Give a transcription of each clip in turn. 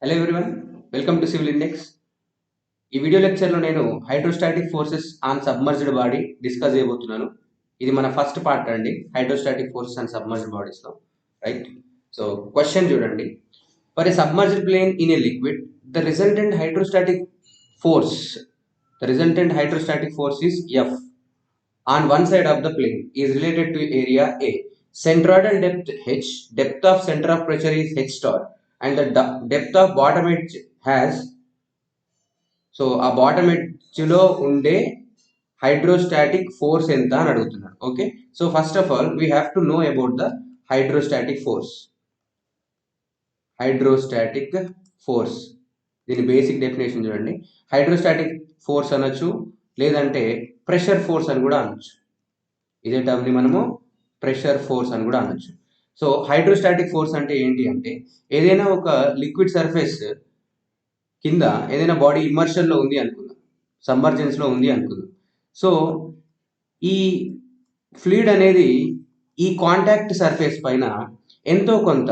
Hello everyone, welcome to civil index. ఈ video లెక్చర్లో నేను hydrostatic forces on submerged body discuss చేయబోతున్నాను. ఇది మన ఫస్ట్ పార్ట్ అండి, హైడ్రోస్టాటిక్ ఫోర్సెస్ ఆన్ సబ్మర్జ్డ్ బాడీస్లో. రైట్. సో క్వశ్చన్ చూడండి. For a submerged plane in a liquid, the resultant hydrostatic force is F on one side of the plane is related to area A. Centroidal depth H, depth of center of pressure is H star, and the depth of bottom edge has, so ఆ bottom edge లో ఉండే hydrostatic force ఎంత అని అడుగుతున్నాడు. Okay, so first of all we have to know about the hydrostatic force. దీని basic definition చూడండి. Hydrostatic force అనొచ్చు, లేదంటే ప్రెషర్ ఫోర్స్ అని కూడా అనొచ్చు. ఇదే టర్మ్ని మనము ప్రెషర్ ఫోర్స్ అని కూడా అనొచ్చు. సో హైడ్రోస్టాటిక్ ఫోర్స్ అంటే ఏంటి అంటే, ఏదైనా ఒక లిక్విడ్ సర్ఫేస్ కింద ఏదైనా బాడీ ఇమ్మర్షన్లో ఉంది అనుకుందాం, సబ్మర్జెన్స్లో ఉంది అనుకుందాం. సో ఈ ఫ్లూయిడ్ అనేది ఈ కాంటాక్ట్ సర్ఫేస్ పైన ఎంతో కొంత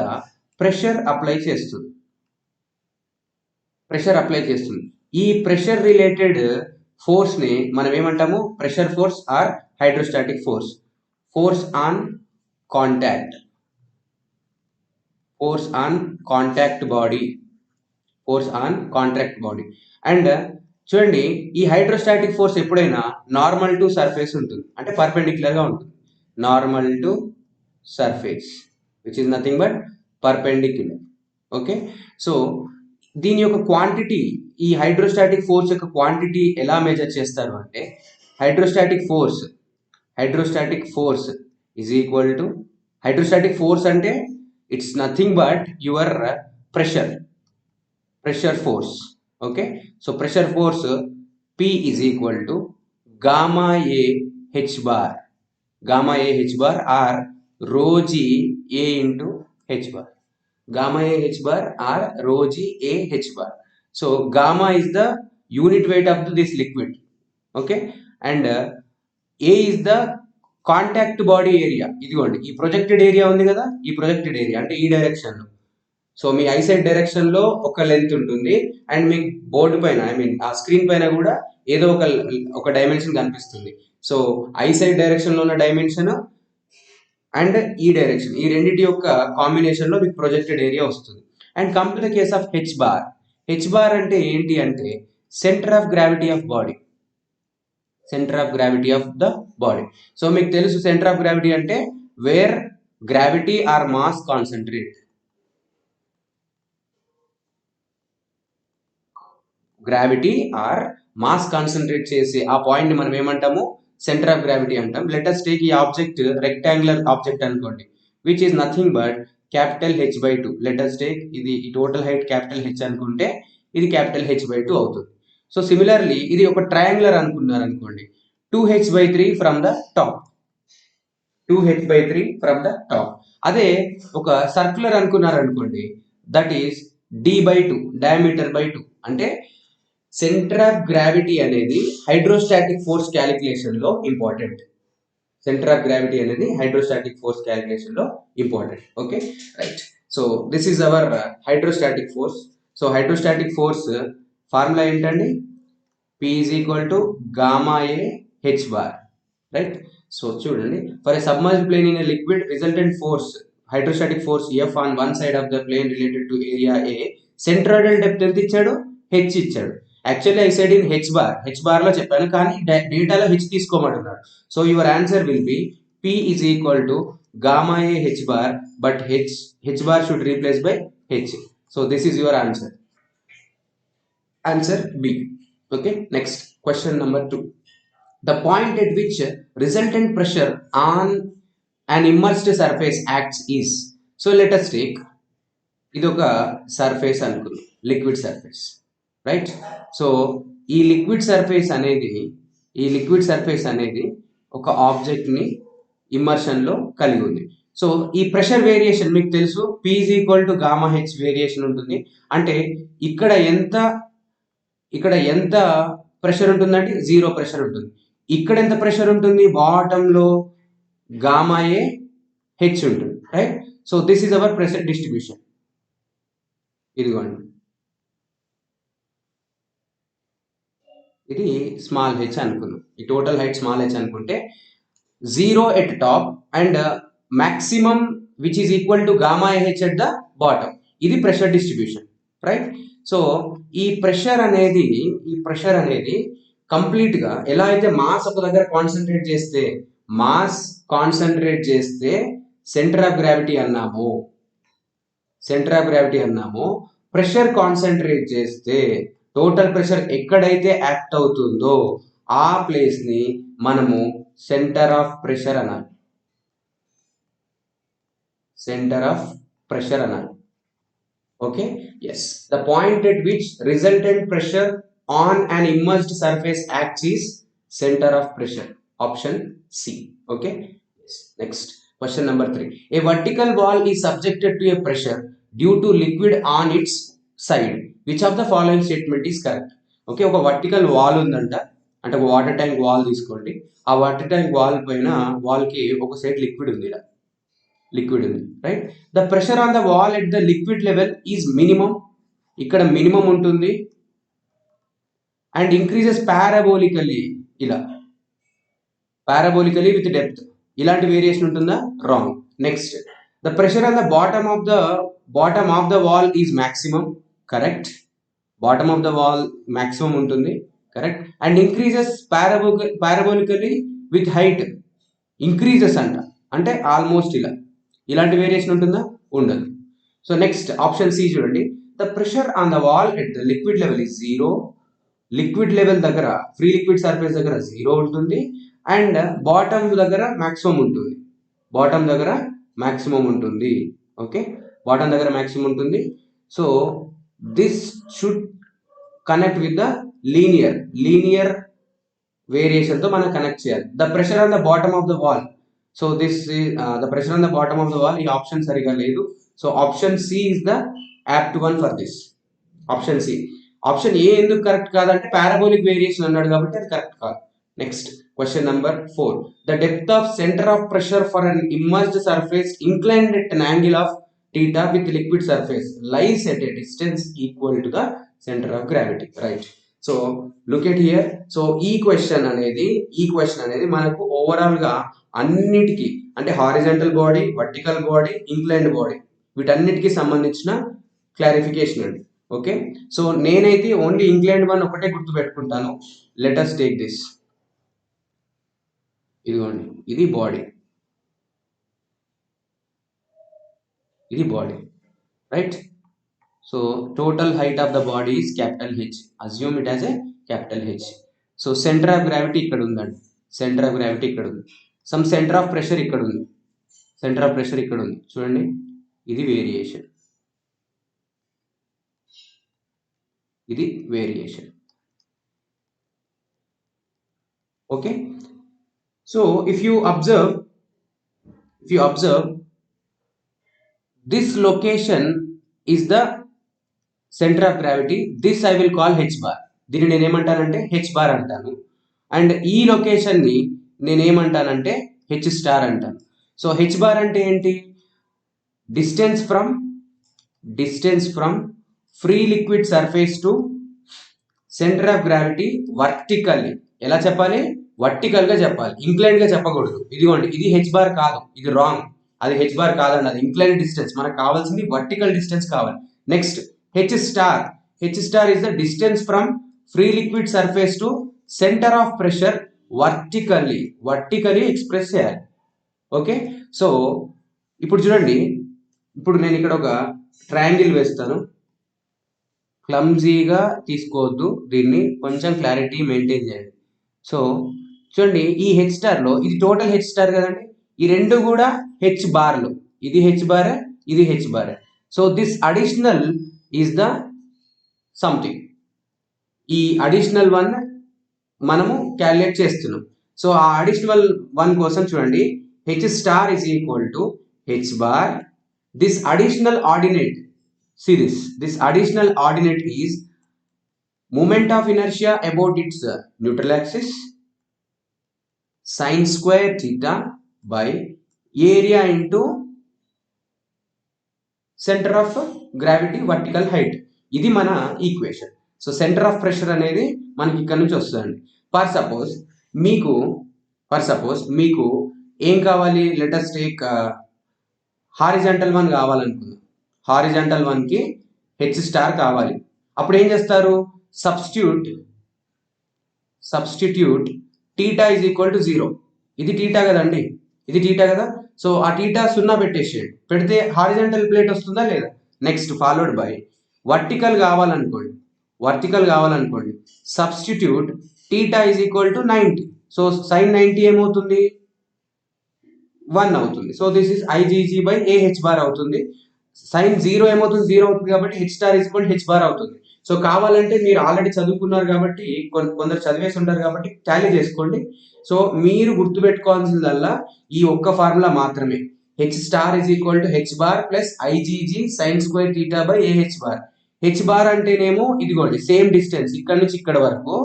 ప్రెషర్ అప్లై చేస్తుంది. ఈ ప్రెషర్ రిలేటెడ్ ఫోర్స్ని మనం ఏమంటాము? Pressure force or hydrostatic force. Force on contact body. And చూడండి, ఈ హైడ్రోస్టాటిక్ ఫోర్స్ ఎప్పుడైనా నార్మల్ టు సర్ఫేస్ ఉంటుంది, అంటే పర్పెండిక్యులర్ గా ఉంటుంది. Normal to surface which is nothing but perpendicular. Okay, so దీని యొక్క క్వాంటిటీ, ఈ హైడ్రోస్టాటిక్ ఫోర్స్ యొక్క క్వాంటిటీ ఎలా మెజర్ చేస్తారు అంటే, hydrostatic force is equal to, hydrostatic force అంటే it's nothing but your pressure force. Okay, so pressure force P is equal to gamma A H bar or rho G A into H bar. Gamma A H bar or rho G A H bar. So gamma is the unit weight of this liquid. Okay, and A is the contact body area. ఇదిగోండి, ఈ projected area ఉంది కదా, ఈ projected area అంటే ఈ డైరెక్షన్లో. So మీ eyesight డైరెక్షన్లో ఒక లెంత్ ఉంటుంది, అండ్ మీ బోర్డు పైన, ఆ స్క్రీన్ పైన కూడా ఏదో ఒక డైమెన్షన్ కనిపిస్తుంది. సో ఐసైడ్ డైరెక్షన్లో ఉన్న డైమెన్షన్ అండ్ ఈ డైరెక్షన్, ఈ రెండింటి యొక్క కాంబినేషన్లో మీకు ప్రొజెక్టెడ్ ఏరియా వస్తుంది. And come to the case of H bar అంటే ఏంటి అంటే, centre of gravity of the body. So మీకు తెలుసు సెంటర్ ఆఫ్ గ్రావిటీ అంటే where gravity or mass concentrate. చేసే ఆ పాయింట్ ని మనం ఏమంటాము? సెంటర్ ఆఫ్ గ్రావిటీ అంటాం. లెట్ us టేక్ ఈ ఆబ్జెక్ట్ రెక్టాంగులర్ ఆబ్జెక్ట్ అనుకోండి, which is nothing but capital H/2. Let us take ఇది ఈ టోటల్ హైట్ క్యాపిటల్ H అనుకుంటే ఇది క్యాపిటల్ H/2 అవుతుంది. సో సిమిలర్లీ ఇది ఒక ట్రయాంగులర్ అనుకున్నారు అనుకోండి, 2h/3 ఫ్రమ్ ద టాప్. అదే ఒక సర్క్యులర్ అనుకున్నారు అనుకోండి, that is d/2, diameter by 2. అంటే సెంటర్ ఆఫ్ గ్రావిటీ అనేది హైడ్రోస్టాటిక్ ఫోర్స్ క్యాలిక్యులేషన్ లో important. Okay, right. So this is our hydrostatic force. So hydrostatic force formula ఏంటండి? P is equal to gamma A H bar. Right. So చూడండి, for a submerged plane in a liquid, resultant force hydrostatic force F on one side of the plane related to area A. Centroidal depth ఎంత ఇచ్చాడు? H ఇచ్చాడు. Actually I said in H bar లో చెప్పాను, కానీ డేటాలో H తీసుకోమంటున్నాడు. So your answer will be P is equal to gamma A H bar, but H bar should replace by H. So this is your answer. Answer B. Okay, next question number 2. The point at which resultant pressure on an immersed surface acts is. So let us take ఇది ఒక surface అనుకుందాం, liquid surface. Right. So ఈ liquid surface అనేది ఒక object ని immersion లో కలిగి ఉంది. సో ఈ ప్రెషర్ వేరియేషన్ మీకు తెలుసు, P is equal to gamma H variation ఉంటుంది. అంటే ఇక్కడ ఎంత ప్రెషర్ ఉంటుందంటే 0 ప్రెషర్ ఉంటుంది. ఇక్కడ ఎంత ప్రెషర్ ఉంటుంది? బాటమ్ లో గామా ఏ హెచ్ ఉంటుంది. Right. So this is hour pressure distribution. ఇదిగోండి, ఇది స్మాల్ హెచ్ అనుకుందాం. ఈ టోటల్ హైట్ స్మాల్ హెచ్ అనుకుంటే 0 at top and maximum which is equal to gamma h at the bottom. ఇది pressure distribution, right? So ఈ pressure అనేది complete గా ఎలా అయితే మాస్ ఒక దగ్గర కాన్సన్ట్రేట్ చేస్తే సెంటర్ ఆఫ్ గ్రావిటీ అన్నాము. ప్రెషర్ కాన్సన్ట్రేట్ చేస్తే టోటల్ ప్రెషర్ ఎక్కడైతే యాక్ట్ అవుతుందో ఆ ప్లేస్ ని మనము సెంటర్ ఆఫ్ ప్రెషర్ అనాలి. Okay, yes, the point at which resultant pressure on an immersed surface acts is center of pressure, option C. Okay, yes. Next, question number 3. A vertical wall is subjected to a pressure due to liquid on its side. Which of the following statement is correct? Okay, ఒక vertical wall ఉందంట, అంటే ఒక water tank wall తీసుకోండి. ఆ water tank wall పైన వాల్కి ఒక side liquid ఉంది, right? The pressure on the wall at the liquid level is minimum, ఇక్కడ మినిమం ఉంటుంది, and increases parabolically with depth. ఇలాంటి వేరియేషన్ ఉంటుందా? Wrong. Next, the pressure on the bottom of the wall is maximum, correct. Bottom of the wall maximum ఉంటుంది, correct. And increases parabolically with height, increases అంటే almost ఇలాంటి variation ఉంటుందా? ఉండదు. So next option C చూడండి. The pressure on the wall at the liquid level is 0. Liquid level దగ్గర, free liquid surface దగ్గర 0 ఉంటుంది, and bottom దగ్గర మాక్సిమం ఉంటుంది. ఓకే, బాటమ్ దగ్గర మాక్సిమం ఉంటుంది. So this should connect with the linear వేరియేషన్తో మనం కనెక్ట్ చేయాలి. The pressure on the bottom of the wall, so this the pressure on the bottom of the wall, ఈ option సరిగా లేదు. So option C is the apt one for this. Option C. Option A ఎందుకు correct కాదంటే parabolic variation అన్నాడు కాబట్టి అది correct కాదు. Next, question number 4. The depth of centre of pressure for an immersed surface inclined at an angle of theta with liquid surface lies at a distance equal to the center of gravity, right? So look at here. So ఈ question అనేది మనకు overall గా అన్నిటికీ, అంటే horizontal body, vertical body, inclined body, వీటన్నిటికీ సంబంధించిన clarification అండి. Okay, so నేనైతే ఓన్లీ ఇంక్లైన్డ్ వన్ ఒకటే గుర్తు పెట్టుకుంటాను. Let us take this. ఇదిగోండి, ఇది body, right? So total height of the body is capital H. Assume it as a capital H. So centre of gravity ఇక్కడ ఉందండి, some centre of pressure ఇక్కడ ఉంది, చూడండి, ఇది variation. Okay, so if you observe this location is the center of gravity. This I will call H bar. దీన్ని నేను ఏమంటానంటే H bar అంటాను. అండ్ ఈ లొకేషన్ ని నేను ఏమంటానంటే H స్టార్ అంటాను. సో H bar అంటే ఏంటి? Distance from free liquid surface to centre of gravity vertically. ఎలా చెప్పాలి? వర్టికల్ గా చెప్పాలి, ఇంక్లైన్ గా చెప్పకూడదు. ఇదిగోండి, ఇది H bar కాదు, ఇది రాంగ్. అది H bar కాదండి, అది ఇంక్లైన్ డిస్టెన్స్. మనకు కావాల్సింది వర్టికల్ డిస్టెన్స్ కావాలి. Next, H star is the distance from free liquid surface to center of pressure vertically express చేయాలి. ఓకే, సో ఇప్పుడు చూడండి, ఇప్పుడు నేను ఇక్కడ ఒక ట్రయాంగిల్ వేస్తాను. క్లమ్జీగా తీసుకోవద్దు, దీన్ని కొంచెం క్లారిటీ మెయింటైన్ చేయండి. సో చూడండి, ఈ H స్టార్ లో ఇది టోటల్ H స్టార్ కదండి, ఈ రెండు కూడా H బార్లు, ఇది H బార్, ఇది H bar. So this additional is the something. ఈ అడిషనల్ వన్ మనము క్యాలిక్యులేట్ చేస్తున్నాం. సో ఆ అడిషనల్ వన్ కోసం చూడండి, H star is equal to H bar. This additional ordinate, see this additional ordinate is moment of inertia about its neutral axis sin square theta by area into center of gravity vertical height. ఇది మన equation. So centre of pressure అనేది మనకి ఇక్కడ నుంచి వస్తుందండి. For suppose మీకు ఏం కావాలి, లెటస్ టేక్ హారిజంటల్ వన్ కావాలనుకుందాం. హారిజంటల్ వన్కి హెచ్ స్టార్ కావాలి. అప్పుడు ఏం చేస్తారు, substitute theta is equal to 0. ఇది టీటా కదండి, ఇది టీటా కదా. సో ఆ టీటా 0 పెట్టేసేయండి. పెడితే హారిజంటల్ ప్లేట్ వస్తుందా లేదా. నెక్స్ట్ ఫాలోడ్ బై వర్టికల్ కావాలనుకోండి substitute theta is equal to 90. So sin 90 ఏమవుతుంది, 1 అవుతుంది. So this is IGG by AH bar అవుతుంది. sin 0 ఏమవుతుంది, 0 అవుతుంది కాబట్టి H star is equal H bar అవుతుంది. సో కావాలంటే మీరు ఆల్రెడీ చదువుకున్నారు కాబట్టి, కొందరు చదివేసి ఉంటారు కాబట్టి టాలీ చేసుకోండి. సో మీరు గుర్తుపెట్టుకోవాల్సిందల్లా ఈ ఒక్క ఫార్ములా మాత్రమే, H star is equal to H bar plus IGG sine square theta by AH bar. H bar అంటేనేమో ఇదిగోండి సేమ్ డిస్టెన్స్ ఇక్కడ నుంచి ఇక్కడ వరకు,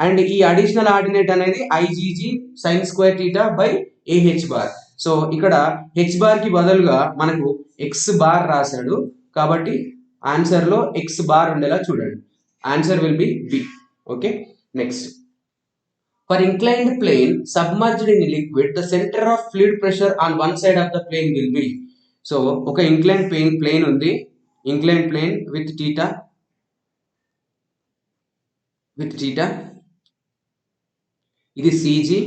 అండ్ ఈ అడిషనల్ ఆర్డినేట్ అనేది IgG sine square theta by AH bar. So ఇక్కడ హెచ్ బార్ కి బదులుగా మనకు ఎక్స్ బార్ రాశాడు కాబట్టి ఆన్సర్ లో ఎక్స్ బార్ ఉండేలా చూడండి. Answer will be B. Okay, next. For inclined plane submerged in liquid the centre of fluid pressure on one side of the plane will be. So ఒక inclined plane ఉంది, inclined plane with theta ఇది CG,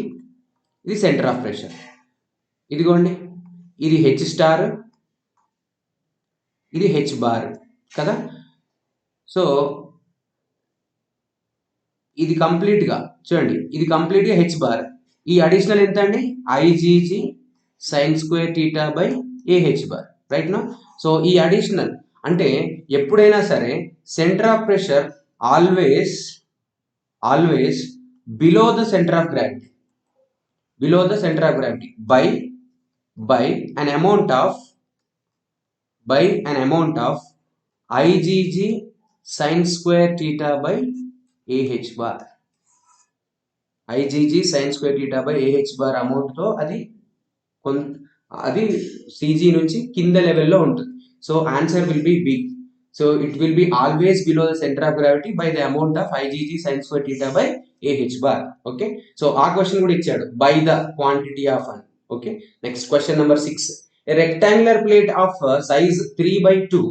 ఇది centre of pressure. ఇదిగోండి ఇది H star, ఇది H bar కదా. So ఇది కంప్లీట్గా చూడండి, ఇది కంప్లీట్గా హెచ్ బార్. ఈ అడిషనల్ ఎంత అండి, IGG sine square theta by AH bar, right no. So ఈ అడిషనల్ అంటే ఎప్పుడైనా సరే centre of pressure always below the centre of gravity, by an amount of IgG sin square theta by AH bar. IgG sin square theta by AH bar amount తో అది CG నుంచి కింద లెవెల్లో ఉంటుంది. So answer will be B. So it will be always below the centre of gravity by the amount of IgG sin square theta by AH bar. Okay, so ఆ question కూడా ఇచ్చాడు, by the quantity of అని. Okay, next question number 6. A rectangular plate of size 3/2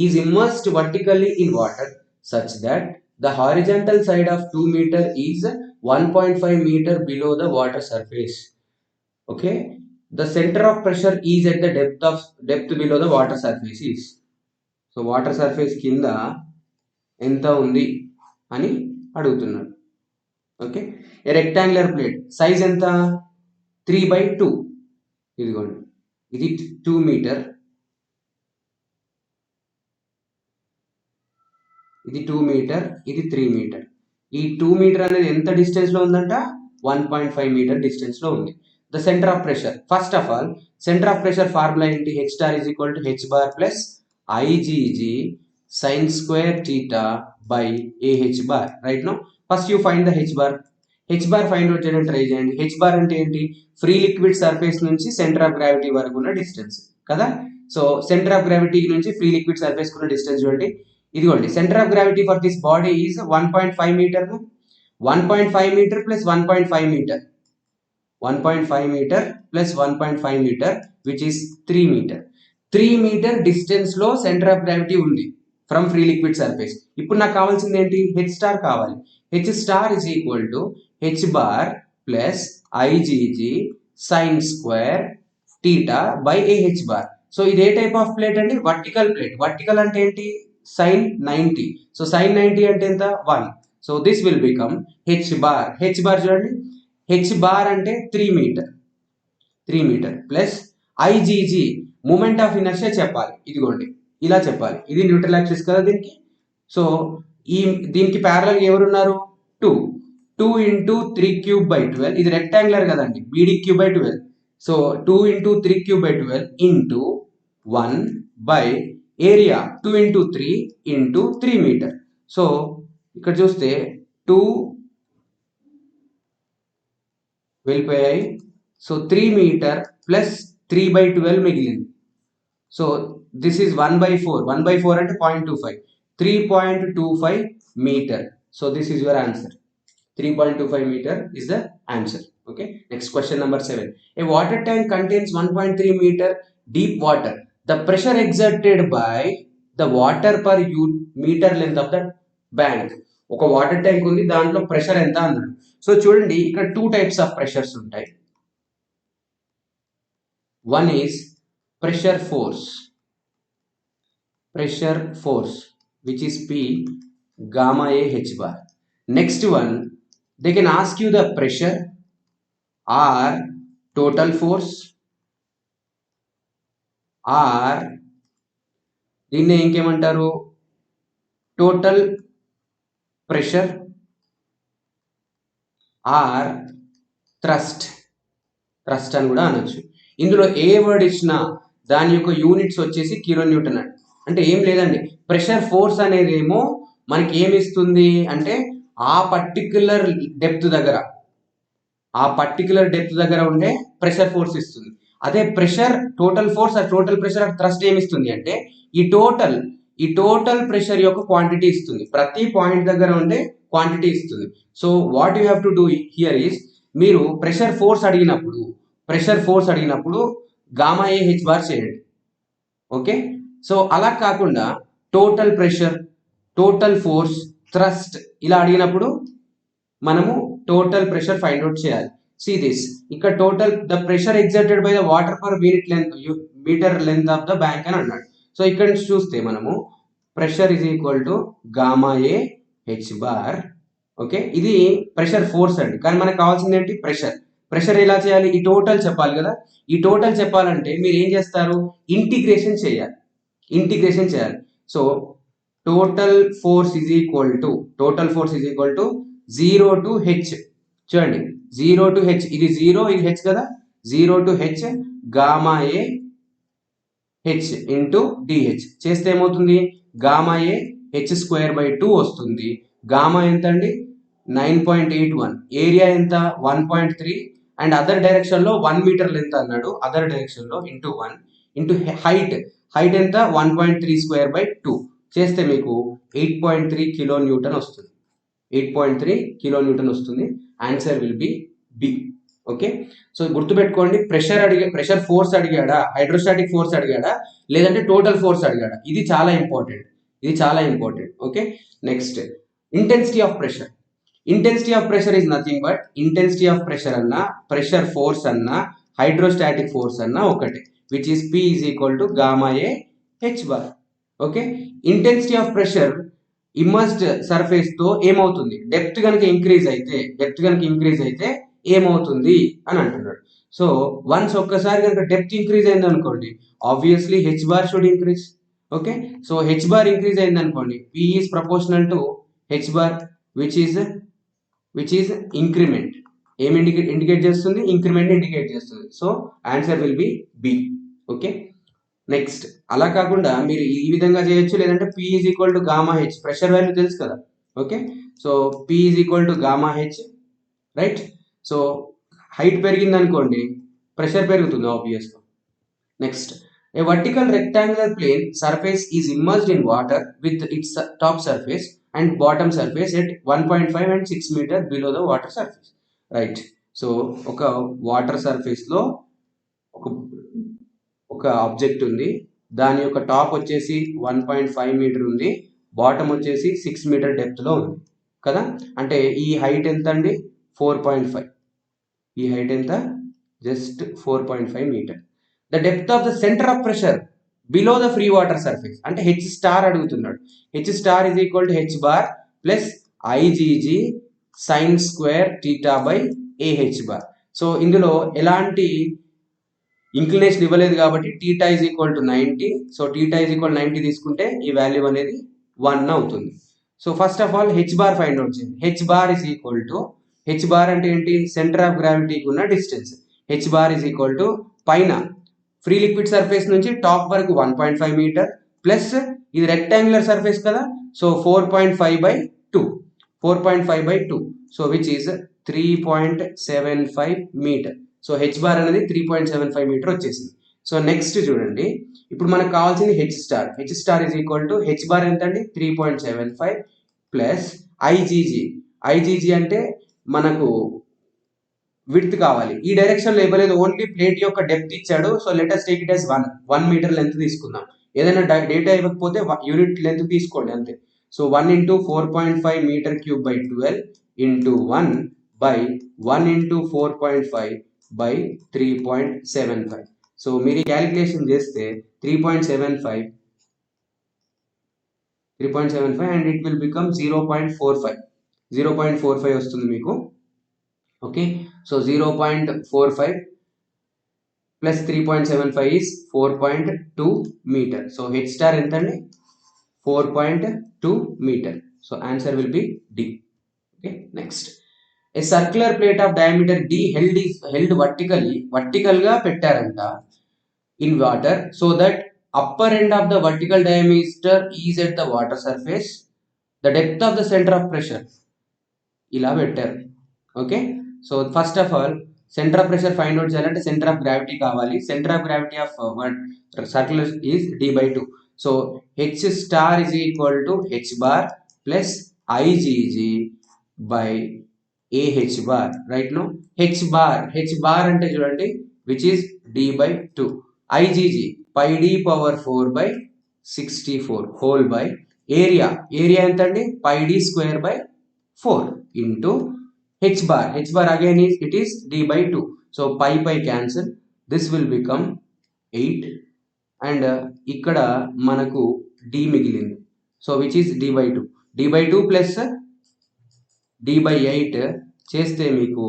is immersed vertically in water such that the horizontal side of 2 meter is 1.5 meter below the water surface. Okay, the center of pressure is at the depth below the water surface is. So water surface కింద ఎంత ఉంది అని అడుగుతున్నాడు. Okay, a rectangular plate size ఎంత, 3/2. ఇదిగోండి ఇది 2 metre, ఇది 2 metre, ఇది 3 మీటర్. ఈ 2 మీటర్ అనేది ఎంత డిస్టెన్స్ లో ఉందంట, 1.5 మీటర్ డిస్టెన్స్ లో ఉంది. The centre of pressure, first of all centre of pressure formula ఏంటి, H star is equal to H bar plus IGG sine square theta by AH bar, right no. First you find the H bar find out చేయడానికి try చేయండి. H bar అంటే ఏంటి, free liquid surface నుంచి centre of gravity వరకు ఉన్న distance కదా. So centre of gravity నుంచి free liquid surface ఉన్న డిస్టెన్స్ చూడండి. ఇదిగోండి centre of gravity for this body is 1.5 metre. 1.5 metre plus 1.5 metre, 1.5 metre plus 1.5 metre which is 3 metre. 3 metre distance లో centre of gravity ఉంది from free liquid surface. ఇప్పుడు నాకు కావాల్సింది ఏంటి, హెచ్ స్టార్ కావాలి. H star is equal to H bar plus IGG sine square theta by AH bar. So ఇది ఏ type of plate అండి, వర్టికల్ ప్లేట్. వర్టికల్ అంటే ఏంటి, సైన్ 90. సో సైన్ 90 అంటే ఎంత, 1. So this will become H bar. H bar చూడండి, H bar అంటే 3 metre plus IGG moment of inertia చెప్పాలి. ఇదిగోండి ఇలా చెప్పాలి, ఇది న్యూట్రల్ యాక్సిస్ కదా దీనికి. సో దీనికి ప్యారలల్ ఎవరున్నారు, 2 into 3 cube by 12. ఇది రెక్టాంగులర్ కదండి, BD cube by 12. So 2 into 3 cube by 12 into 1 by area 2 into 3 into 3 metre. So ఇక్కడ చూస్తే 2 వెళ్ళిపోయాయి. సో 3 మీటర్ ప్లస్ 3/12 మిగిలింది. So this is 1/4. 1/4 అంటే 0.25. 3.25 meter. So this is your answer. 3.25 meter is the answer. Okay, next question number 7. A water tank contains 1.3 meter deep water. The pressure exerted by the water per meter length of the bank. ఒక water tank ఉంది, దాంట్లో pressure ఎంత అన్నాడు. So చూడండి, ఇక్కడ 2 types of pressures ఉంటాయి. One is pressure force, which is P gamma A H bar. Next one, they can ask you the pressure or total force or దీన్ని ఇంకేమంటారు, total pressure or thrust అని కూడా అనొచ్చు. ఇందులో ఏ word ఇచ్చినా దాని యొక్క units వచ్చేసి కిలో న్యూటన్ అంటే ఏం లేదండి. ప్రెషర్ ఫోర్స్ అనేది ఏమో మనకి ఏమి ఇస్తుంది అంటే ఆ పర్టిక్యులర్ డెప్త్ దగ్గర ఉండే ప్రెషర్ ఫోర్స్ ఇస్తుంది. అదే pressure total force total pressure thrust ఏమి ఇస్తుంది అంటే ఈ టోటల్ ప్రెషర్ యొక్క క్వాంటిటీ ఇస్తుంది. ప్రతి పాయింట్ దగ్గర ఉండే క్వాంటిటీ ఇస్తుంది. So what you have to do here is, మీరు ప్రెషర్ ఫోర్స్ అడిగినప్పుడు గామా ఏ హెచ్ బార్ చేయండి. ఓకే, సో అలా కాకుండా total pressure, total force, thrust ఇలా అడిగినప్పుడు మనము టోటల్ ప్రెషర్ ఫైండ్ అవుట్ చేయాలి. See this, ఇక్కడ total the pressure exerted by the water per metre length of the bank అని అన్నాడు. సో ఇక్కడ నుంచి చూస్తే మనము pressure is equal to gamma A H bar. Okay, ఇది ప్రెషర్ ఫోర్స్ అండి, కానీ మనకు కావాల్సింది ఏంటి, ప్రెషర్ ఎలా చేయాలి, ఈ టోటల్ చెప్పాలి కదా. ఈ టోటల్ చెప్పాలంటే మీరు ఏం చేస్తారు, ఇంటిగ్రేషన్ చేయాలి. So total force is equal to 0 to h. చూడండి, 0 to h, ఇది 0 ఇది h కదా, 0 to h gamma A H into DH చేస్తే ఏమవుతుంది, gamma A H square by 2 వస్తుంది. గామా ఎంత అండి, 9.81, ఏరియా ఎంత 1.3, అండ్ అదర్ డైరెక్షన్ లో 1 మీటర్ లెంత్ అన్నాడు, అదర్ డైరెక్షన్ లో ఇంటూ 1 ఇంటూ హైట్ ఎంత 1.3 స్క్వేర్ బై 2 చేస్తే మీకు 8.3 కిలో న్యూటన్ వస్తుంది. 8.3 కిలో న్యూటన్ వస్తుంది. Answer will be B. Okay, so గుర్తుపెట్టుకోండి, ప్రెషర్ ఫోర్స్ అడిగాడా, హైడ్రోస్టాటిక్ ఫోర్స్ అడిగాడా, లేదంటే టోటల్ ఫోర్స్ అడిగాడా, ఇది చాలా important. Okay, next intensity of pressure. Intensity of pressure is nothing but, intensity of pressure అన్నా, ప్రెషర్ ఫోర్స్ అన్నా, హైడ్రోస్టాటిక్ ఫోర్స్ అన్నా ఒకటే, which is P is equal to gamma A H bar. Okay, intensity of pressure immersed surface తో ఏమవుతుంది, depth కనుక increase అయితే ఏమవుతుంది అని అంటున్నాడు. సో వన్స్ ఒక్కసారి కనుక డెప్త్ ఇంక్రీజ్ అయింది అనుకోండి, obviously H bar should increase. Okay, so H bar increase అయింది అనుకోండి, P is proportional to H bar, which is increment. ఏమి ఇండికేట్ చేస్తుంది, ఇంక్రిమెంట్ ఇండికేట్ చేస్తుంది. So answer will be B. Okay, next అలా కాకుండా మీరు ఈ విధంగా చేయొచ్చు, లేదంటే P is equal to gamma H, pressure value తెలుసు కదా. Okay, so P is equal to gamma H, right. So height పెరిగింది అనుకోండి, ప్రెషర్ పెరుగుతుంది ఆబ్వియస్గా. Next, a vertical rectangular plane surface is immersed in water with its top surface and bottom surface at 1.5 and 6 meter below the water surface. Right, so ఒక water surface లో ఒక object ఉంది, దాని యొక్క టాప్ వచ్చేసి 1.5 metre ఉంది, bottom వచ్చేసి 6 metre depth లో ఉంది కదా. అంటే ఈ హైట్ ఎంత అండి, 4.5. ఈ హైట్ ఎంత, just 4.5 metre. The depth of the centre of pressure below the free water surface, అంటే హెచ్ స్టార్ అడుగుతున్నాడు. H star is equal to H bar plus IGG sine square theta by AH bar. So ఇందులో ఎలాంటి inclination ఇవ్వలేదు కాబట్టి theta is equal to 90. So theta is equal 90 తీసుకుంటే ఈ value అనేది 1 అవుతుంది. So first of all H bar find out చేయండి. H bar is equal to, H bar అంటే ఏంటి, సెంటర్ ఆఫ్ గ్రావిటీకి ఉన్న distance. H bar is equal to పైన ఫ్రీ లిక్విడ్ సర్ఫేస్ నుంచి టాప్ వరకు 1.5 మీటర్ ప్లస్ ఇది రెక్టాంగులర్ సర్ఫేస్ కదా, so 4.5/2. So which is 3.75 metre. So H bar అనేది 3.75 మీటర్ వచ్చేసింది. సో నెక్స్ట్ చూడండి, ఇప్పుడు మనకు కావాల్సింది H star. H star is equal to H bar ఎంత అండి 3.75 ప్లస్ ఐజీజీ. ఐజీజీ అంటే మనకు విడ్త్ కావాలి. ఈ డైరెక్షన్ లో ఇవ్వలేదు, ఓన్లీ ప్లేట్ యొక్క డెప్త్ ఇచ్చాడు. So let's take it as 1 metre length తీసుకుందాం. ఏదైనా డేటా ఇవ్వకపోతే యూనిట్ లెంత్ తీసుకోండి అంతే. So 1 into 4.5 metre cube by 12 into 1 by 1 into 4.5 by 3.75. So మీరు క్యాలిక్యులేషన్ చేస్తే 3.75 and it will become 0.45 వస్తుంది మీకు. Okay, so 0.45 plus 3.75 is 4.2 meter. So H star ఎంత అండి 4.2 meter. So answer will be D. Okay, next. A circular plate of diameter D held vertical గా పెట్టారంట in water so that upper end of the vertical diameter is at the water surface. The depth of the center of pressure ఇలా పెట్టారు. Okay, so first of all centre of pressure find out చేయాలంటే centre of gravity కావాలి. Centre of gravity of circular is d/2. So H star is equal to H bar plus IGG by AH bar. Right now H bar అంటే చూడండి which is d/2, IGG pi d power 4/64 whole by area ఎంత అండి pi d square by 4 into h bar again it is d/2. So pi cancel, this will become 8 and ఇక్కడ మనకు d మిగిలింది. So which is d/2 plus d/8 చేస్తే మీకు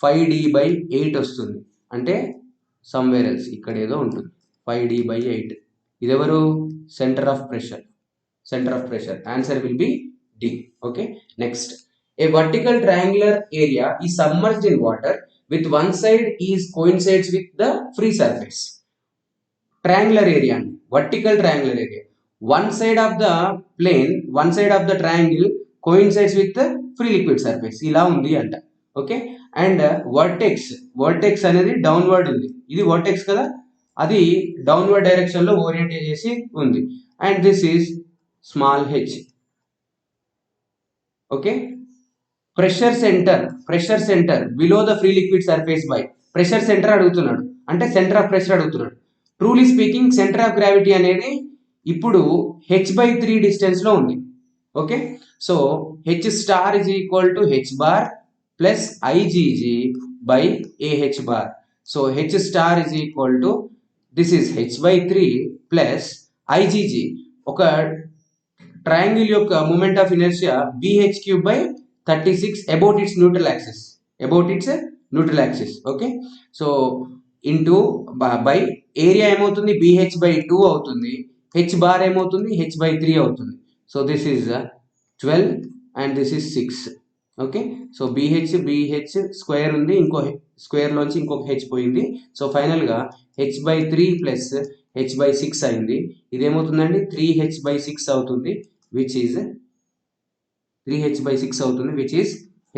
5d/8 వస్తుంది. అంటే somewhere else ఇక్కడ ఏదో ఉంటుంది 5d/8. ఇదెవరు centre of pressure. Answer will be D. Okay, next. A vertical triangular area is submerged in water with one side is coincides with the free surface. Triangular area, vertical triangular area. One side of the plane, one side of the triangle coincides with the free liquid surface. ఇలా ఉంది అంట. Okay, and vertex అనేది downward ఉంది. ఇది vertex కదా, అది downward direction లో orient చేసి ఉంది. And this is small H. Okay, pressure centre below the free liquid surface by pressure centre అడుగుతున్నాడు, అంటే సెంటర్ ఆఫ్ ప్రెషర్ అడుగుతున్నాడు. Truly speaking centre of gravity అనేది ఇప్పుడు h/3 డిస్టెన్స్ లో ఉంది. Okay, so H star is equal to H bar plus IGG by AH bar. So H star is equal to this is h/3 plus IGG, ఒక triangle యొక్క moment of inertia bh/36 about it's neutral axis. Okay, so into by area ఏమవుతుంది bh/2 అవుతుంది, H bar ఏమవుతుంది h/3 అవుతుంది. So this is 12 and this is 6. Okay, so bh square ఉంది, ఇంకో square లోంచి ఇంకొక హెచ్ పోయింది. సో ఫైనల్ గా h/3 ప్లస్ h/6 అయింది. ఇదేమవుతుందండి 3h/6 అవుతుంది, విచ్ ఈజ్ 3h/6 అవుతుంది, విచ్ ఈజ్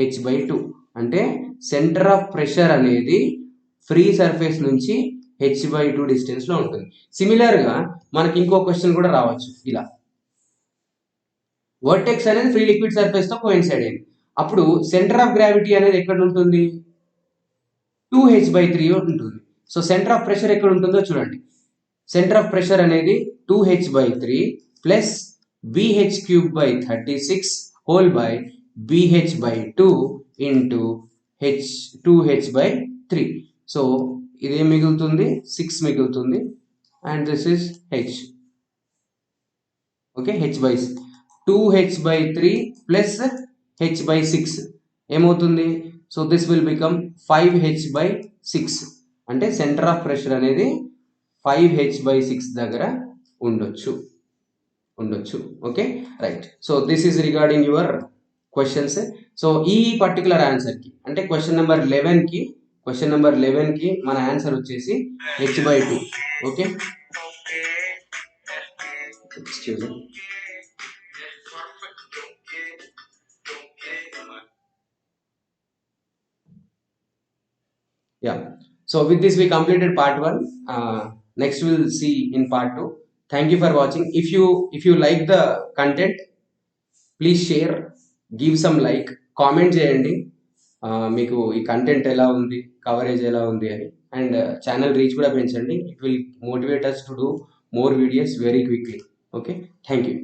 h/2. అంటే సెంటర్ ఆఫ్ ప్రెషర్ అనేది ఫ్రీ సర్ఫేస్ నుంచి h/2 డిస్టెన్స్ లో ఉంటుంది. సిమిలర్ గా మనకి ఇంకో క్వశ్చన్ కూడా రావచ్చు ఇలా. వర్టెక్స్ అనేది ఫ్రీ లిక్విడ్ సర్ఫేస్ తో కోయిన్సైడ్ అయింది. అప్పుడు సెంటర్ ఆఫ్ గ్రావిటీ అనేది ఎక్కడ ఉంటుంది 2h/3 ఉంటుంది. సో సెంటర్ ఆఫ్ ప్రెషర్ ఎక్కడ ఉంటుందో చూడండి. సెంటర్ ఆఫ్ ప్రెషర్ అనేది 2h/3 plus bh/36 whole by bh/2 into 2h/3. So ఇదే మిగులుతుంది 6 మిగులుతుంది and this is h. Okay, h/6 2h/3 plus h/6 ఏమవుతుంది. So this will become 5h/6. అంటే సెంటర్ ఆఫ్ ప్రెషర్ అనేది 5h/6 దగ్గర ఉండొచ్చు. Okay, right. So this is regarding your questions. So ఈ particular answer కి అంటే క్వశ్చన్ నెంబర్ 11 కి మన ఆన్సర్ వచ్చేసి h/2. Okay, excuse me. Yeah, so with this we completed part 1. Next we'll see in part 2. Thank you for watching. If you like the content, please share, give some like, comment చేయండి మీకు ఈ content ఎలా ఉంది, coverage ఎలా ఉంది అని. And channel reach కూడా పెంచండి. It will motivate us to do more videos very quickly. Okay, thank you.